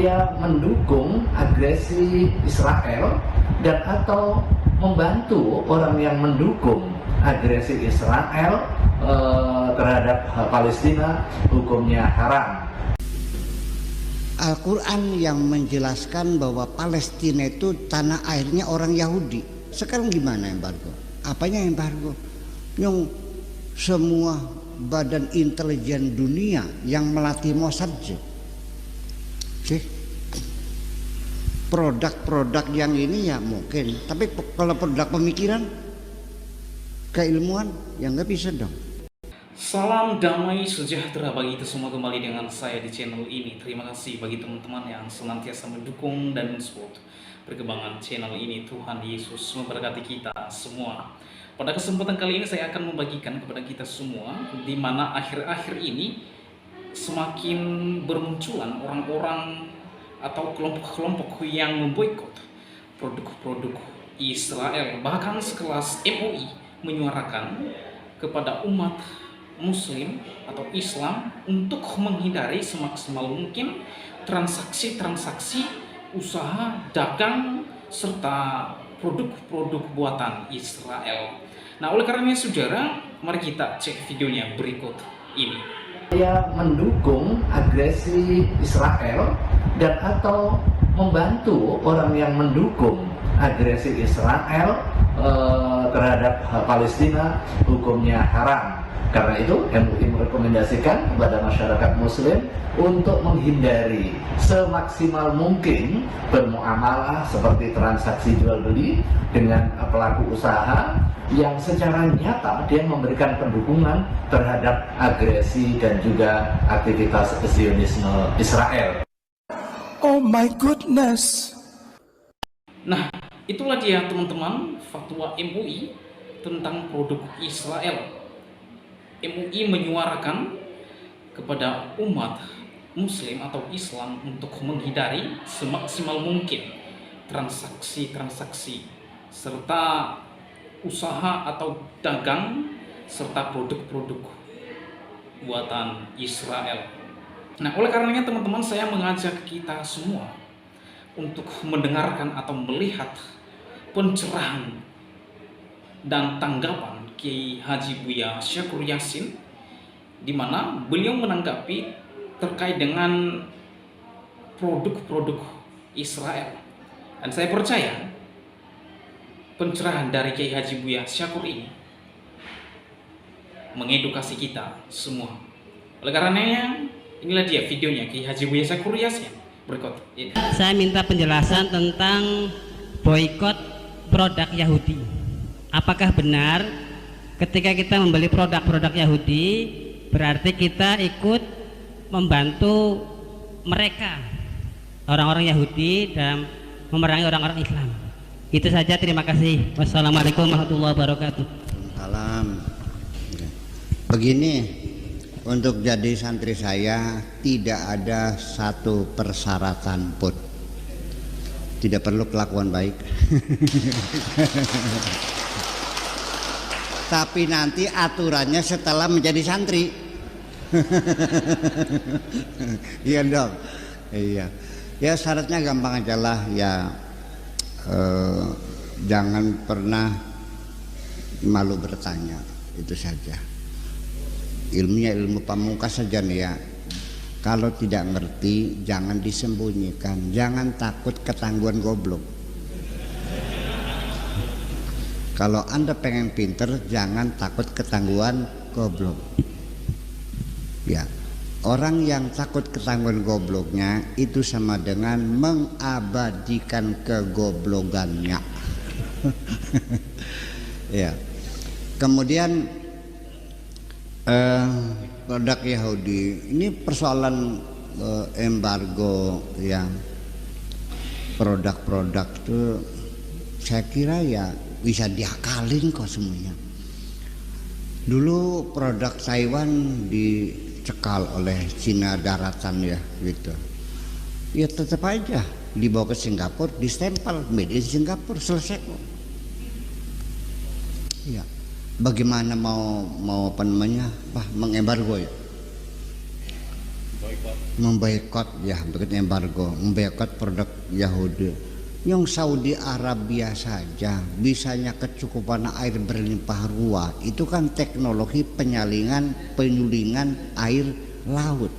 Saya mendukung agresi Israel dan atau membantu orang yang mendukung agresi Israel terhadap Palestina hukumnya haram. Al-Quran yang menjelaskan bahwa Palestina itu tanah airnya orang Yahudi. Sekarang gimana embargo? Apanya embargo? Yang semua badan intelijen dunia yang melatih Mossad sih produk-produk yang ini ya mungkin, tapi kalau produk pemikiran keilmuan ya nggak bisa dong. Salam damai sejahtera bagi kita semua, kembali dengan saya di channel ini. Terima kasih bagi teman-teman yang senantiasa mendukung dan mensupport perkembangan channel ini. Tuhan Yesus memberkati kita semua. Pada kesempatan kali ini saya akan membagikan kepada kita semua, di mana akhir-akhir ini semakin bermunculan orang-orang atau kelompok-kelompok yang memboikot produk-produk Israel. Bahkan sekelas MUI menyuarakan kepada umat Muslim atau Islam untuk menghindari semaksimal mungkin transaksi-transaksi usaha dagang serta produk-produk buatan Israel. Nah, oleh karenanya saudara, mari kita cek videonya berikut ini. Saya mendukung agresi Israel dan atau membantu orang yang mendukung agresi Israel terhadap Palestina hukumnya haram. Karena itu MUI merekomendasikan kepada masyarakat Muslim untuk menghindari semaksimal mungkin bermuamalah seperti transaksi jual beli dengan pelaku usaha yang secara nyata dia memberikan pendukungan terhadap agresi dan juga aktivitas Zionisme Israel. Oh my goodness. Nah, itulah dia teman-teman fatwa MUI tentang produk Israel. MUI menyuarakan kepada umat Muslim atau Islam untuk menghindari semaksimal mungkin transaksi-transaksi serta usaha atau dagang serta produk-produk buatan Israel. Nah, oleh karenanya teman-teman, saya mengajak kita semua untuk mendengarkan atau melihat pencerahan dan tanggapan Kiai Haji Buya Syakur Yassin, di mana beliau menanggapi terkait dengan produk-produk Israel. Dan saya percaya pencerahan dari Kiai Haji Buya Syakur ini mengedukasi kita semua. Oleh karenanya, inilah dia videonya Kiai Haji Buya Syakur Yassin berikut ini. Saya minta penjelasan tentang boikot produk Yahudi. Apakah benar ketika kita membeli produk-produk Yahudi berarti kita ikut membantu mereka, orang-orang Yahudi, dalam memerangi orang-orang Islam? Itu saja, terima kasih. Wassalamualaikum warahmatullahi wabarakatuh. Salam. Begini, untuk jadi santri saya tidak ada satu persyaratan pun, tidak perlu kelakuan baik. Tapi nanti aturannya setelah menjadi santri. Iya dong. Iya. Ya syaratnya gampang aja lah ya. Jangan pernah malu bertanya, itu saja. Ilmunya ilmu pamungkas saja nih ya. Kalau tidak ngerti jangan disembunyikan, jangan takut ketangguhan goblok. Kalau Anda pengen pinter, jangan takut ketangguhan goblok. Ya, orang yang takut ketangguhan gobloknya itu sama dengan mengabadikan kegoblogannya. Ya. Kemudian produk Yahudi ini persoalan embargo yang produk-produk itu saya kira ya bisa diakalin kok semuanya. Dulu produk Taiwan dicekal oleh Cina daratan ya gitu. Ya tetap aja dibawa ke Singapura, distempel made in Singapura, selesai kok. Ya. Bagaimana mau apa namanya? Mengembargo ya? memboikot ya, begitu embargo, memboikot produk Yahudi. Yang Saudi Arabia saja bisanya kecukupan air berlimpah ruah, itu kan teknologi penyulingan air laut.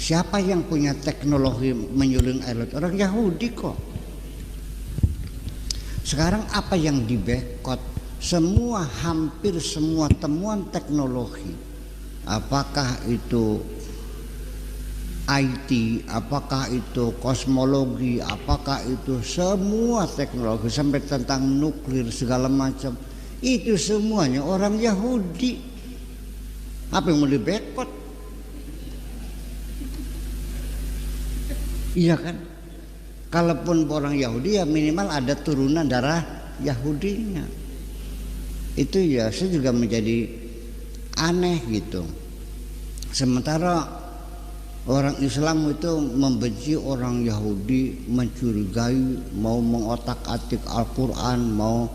Siapa yang punya teknologi menyuling air laut? Orang Yahudi kok. Sekarang apa yang dibekot? Hampir semua temuan teknologi, apakah itu IT, apakah itu kosmologi, apakah itu semua teknologi sampai tentang nuklir segala macam, itu semuanya orang Yahudi. Apa yang mau dibekot? Iya kan? Kalaupun orang Yahudi ya minimal ada turunan darah Yahudinya. Itu ya saya juga menjadi aneh gitu. Sementara orang Islam itu membenci orang Yahudi, mencurigai, mau mengotak-atik Al-Quran, mau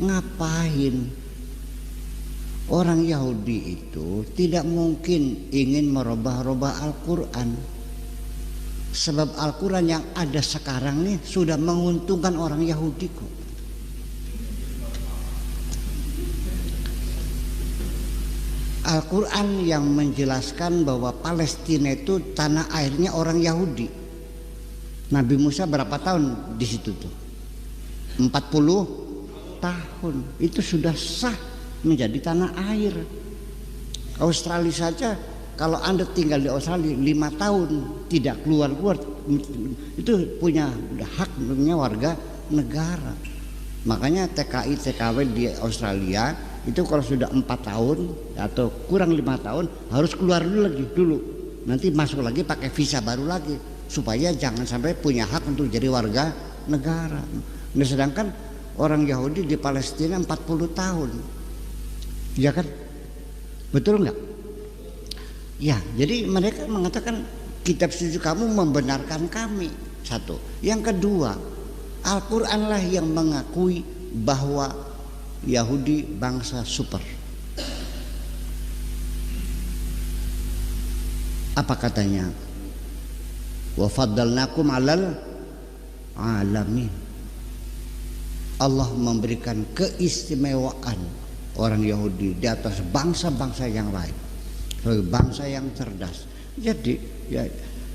ngapain? Orang Yahudi itu tidak mungkin ingin merubah-rubah Al-Quran. Sebab Al-Quran yang ada sekarang nih sudah menguntungkan orang Yahudi kok. Al-Quran yang menjelaskan bahwa Palestina itu tanah airnya orang Yahudi. Nabi Musa berapa tahun di situ tuh? 40 tahun. Itu sudah sah menjadi tanah air. Australia saja, kalau Anda tinggal di Australia 5 tahun tidak keluar, itu punya hak, punya warga negara. Makanya TKI TKW di Australia itu kalau sudah 4 tahun atau kurang 5 tahun harus keluar dulu, nanti masuk lagi pakai visa baru lagi supaya jangan sampai punya hak untuk jadi warga negara. Nah, sedangkan orang Yahudi di Palestina 40 tahun, ya kan? Betul nggak? Ya, jadi mereka mengatakan kitab suci kamu membenarkan kami. Satu. Yang kedua, Al-Quranlah yang mengakui bahwa Yahudi bangsa super. Apa katanya? Wa faddalnakum 'alal alamin. Allah memberikan keistimewaan orang Yahudi di atas bangsa-bangsa yang lain, sebagai bangsa yang cerdas. Jadi ya,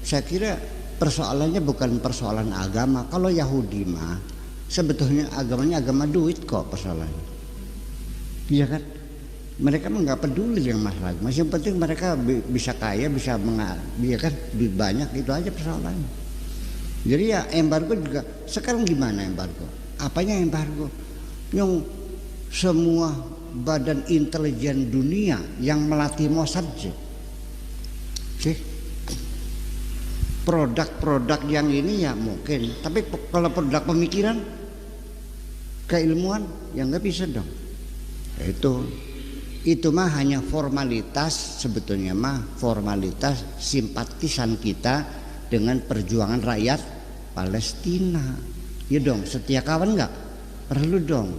saya kira persoalannya bukan persoalan agama. Kalau Yahudi mah sebetulnya agamanya agama duit kok persoalannya. Iya kan? Mereka mah nggak peduli dengan masalah. Masih penting mereka bisa kaya, bisa ya kan, duit banyak, itu aja persoalannya. Jadi ya embargo juga. Sekarang gimana embargo? Apanya embargo? Yang semua badan intelijen dunia yang melatih Mossad sih. Produk-produk yang ini ya mungkin, tapi kalau produk pemikiran, keilmuan ya nggak bisa dong. Itu mah hanya formalitas, sebetulnya mah formalitas simpatisan kita dengan perjuangan rakyat Palestina. Ya dong, setia kawan nggak? Perlu dong,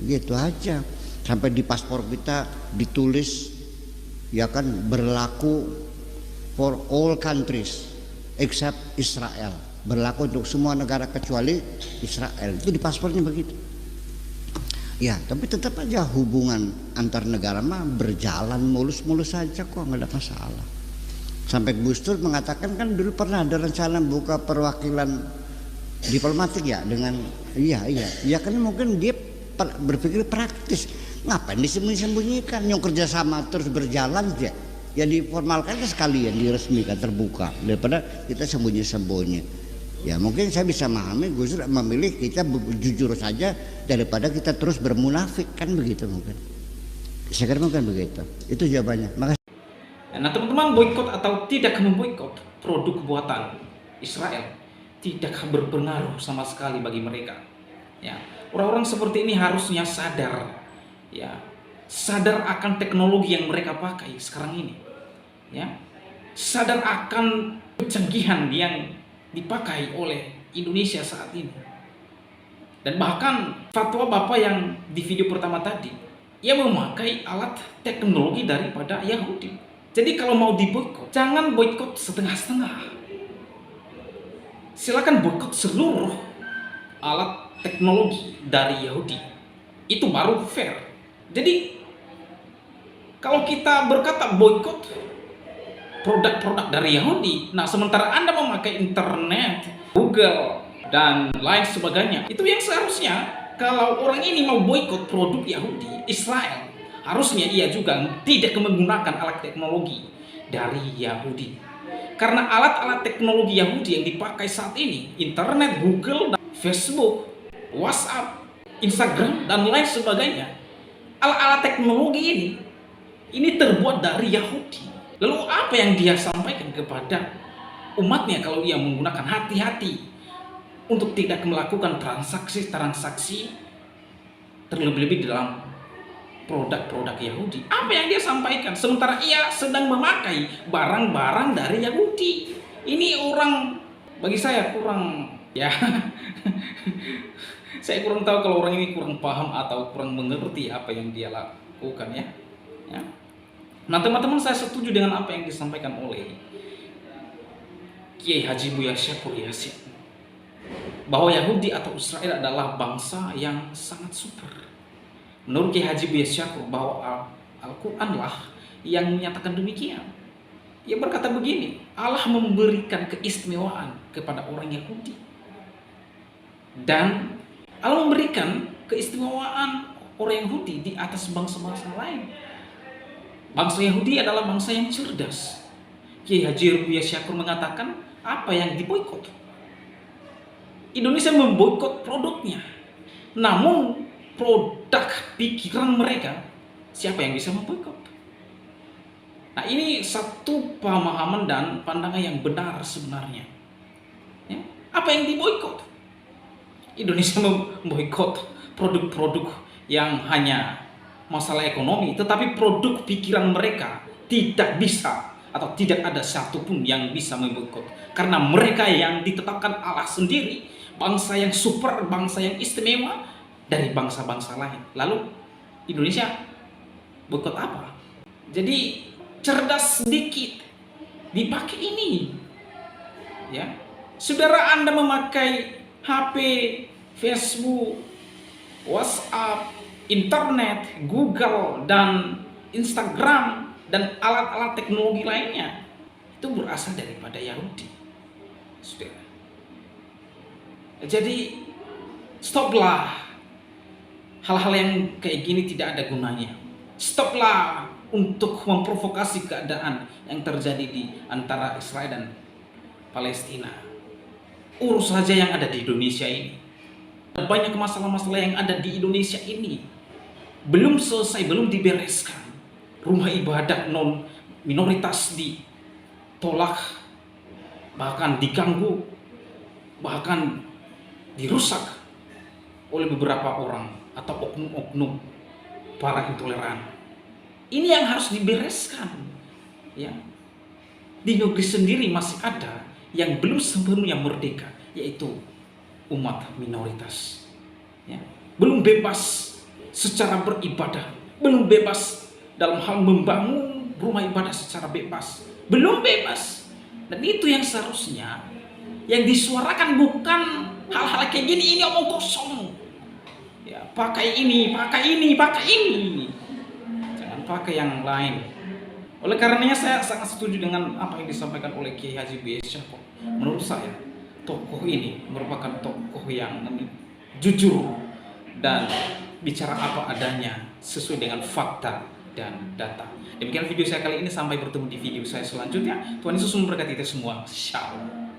gitu aja. Sampai di paspor kita ditulis ya kan, berlaku for all countries except Israel, berlaku untuk semua negara kecuali Israel. Itu di paspornya begitu. Ya, tapi tetap aja hubungan antar negara mah berjalan mulus-mulus saja kok, nggak ada masalah. Sampai Gus Dur mengatakan kan dulu pernah ada rencana buka perwakilan diplomatik ya dengan iya kan mungkin dia berpikir praktis. Ngapain disembunyikan? Yang kerjasama terus berjalan ya diformalkan sekalian, diresmikan terbuka daripada kita sembunyi-sembunyi. Ya mungkin saya bisa memahami Gus Dur memilih kita jujur saja daripada kita terus bermunafik, kan begitu mungkin. Saya kira mungkin begitu. Itu jawabannya. Makasih. Nah teman-teman, boikot atau tidak memboikot produk buatan Israel tidak berpengaruh sama sekali bagi mereka. Ya, orang-orang seperti ini harusnya sadar, ya, sadar akan teknologi yang mereka pakai sekarang ini. Ya, sadar akan kecanggihan yang dipakai oleh Indonesia saat ini. Dan bahkan fatwa Bapak yang di video pertama tadi, ia memakai alat teknologi daripada Yahudi. Jadi kalau mau diboikot, jangan boikot setengah-setengah. Silakan boikot seluruh alat teknologi dari Yahudi. Itu baru fair. Jadi kalau kita berkata boikot produk-produk dari Yahudi, nah sementara Anda memakai internet, Google, dan lain sebagainya, itu yang seharusnya kalau orang ini mau boikot produk Yahudi, Israel, harusnya ia juga tidak menggunakan alat teknologi dari Yahudi. Karena alat-alat teknologi Yahudi yang dipakai saat ini, internet, Google, Facebook, WhatsApp, Instagram, dan lain sebagainya, alat-alat teknologi ini terbuat dari Yahudi. Lalu apa yang dia sampaikan kepada umatnya kalau ia menggunakan hati-hati untuk tidak melakukan transaksi terlebih-lebih dalam produk-produk Yahudi? Apa yang dia sampaikan sementara ia sedang memakai barang-barang dari Yahudi? Ini orang, bagi saya kurang, ya saya kurang tahu kalau orang ini kurang paham atau kurang mengerti apa yang dia lakukan, ya. Nah teman-teman, saya setuju dengan apa yang disampaikan oleh Kiai Haji Buya Syakur Yasin, bahwa Yahudi atau Israel adalah bangsa yang sangat super. Menurut Kiai Haji Buya Syakur, bahwa Al-Quran lah yang menyatakan demikian. Ia berkata begini, Allah memberikan keistimewaan kepada orang Yahudi, dan Allah memberikan keistimewaan orang Yahudi di atas bangsa-bangsa lain. Bangsa Yahudi adalah bangsa yang cerdas. Kiai Haji Buya Syakur mengatakan, apa yang diboikot? Indonesia memboikot produknya. Namun produk pikiran mereka, siapa yang bisa memboikot? Nah, ini satu pemahaman dan pandangan yang benar sebenarnya. Ya, apa yang diboikot? Indonesia memboikot produk-produk yang hanya masalah ekonomi, tetapi produk pikiran mereka tidak bisa atau tidak ada satupun yang bisa memboikot, karena mereka yang ditetapkan Allah sendiri, bangsa yang super, bangsa yang istimewa dari bangsa-bangsa lain. Lalu Indonesia boikot apa? Jadi cerdas sedikit dipakai ini, ya. Saudara Anda memakai HP, Facebook, WhatsApp, internet, Google, dan Instagram, dan alat-alat teknologi lainnya, itu berasal daripada Yahudi, saudara. Jadi stoplah hal-hal yang kayak gini, tidak ada gunanya. Stoplah untuk memprovokasi keadaan yang terjadi di antara Israel dan Palestina. Urus saja yang ada di Indonesia ini. Banyak masalah-masalah yang ada di Indonesia ini belum selesai, belum dibereskan. Rumah ibadah non minoritas ditolak, bahkan diganggu, bahkan dirusak oleh beberapa orang atau oknum-oknum para intoleran. Ini yang harus dibereskan, ya. Di negeri sendiri masih ada yang belum sepenuhnya merdeka, yaitu umat minoritas, ya. Belum bebas secara beribadah, belum bebas dalam hal membangun rumah ibadah secara bebas, belum bebas. Dan itu yang seharusnya yang disuarakan, bukan hal-hal kayak gini. Ini omong kosong, ya. Pakai ini, jangan pakai yang lain. Oleh karenanya saya sangat setuju dengan apa yang disampaikan oleh Kiai Haji Buya Syakur. Menurut saya tokoh ini merupakan tokoh yang jujur dan bicara apa adanya sesuai dengan fakta dan data. Demikian video saya kali ini, sampai bertemu di video saya selanjutnya. Tuhan Yesus memberkati kita semua. Shalom.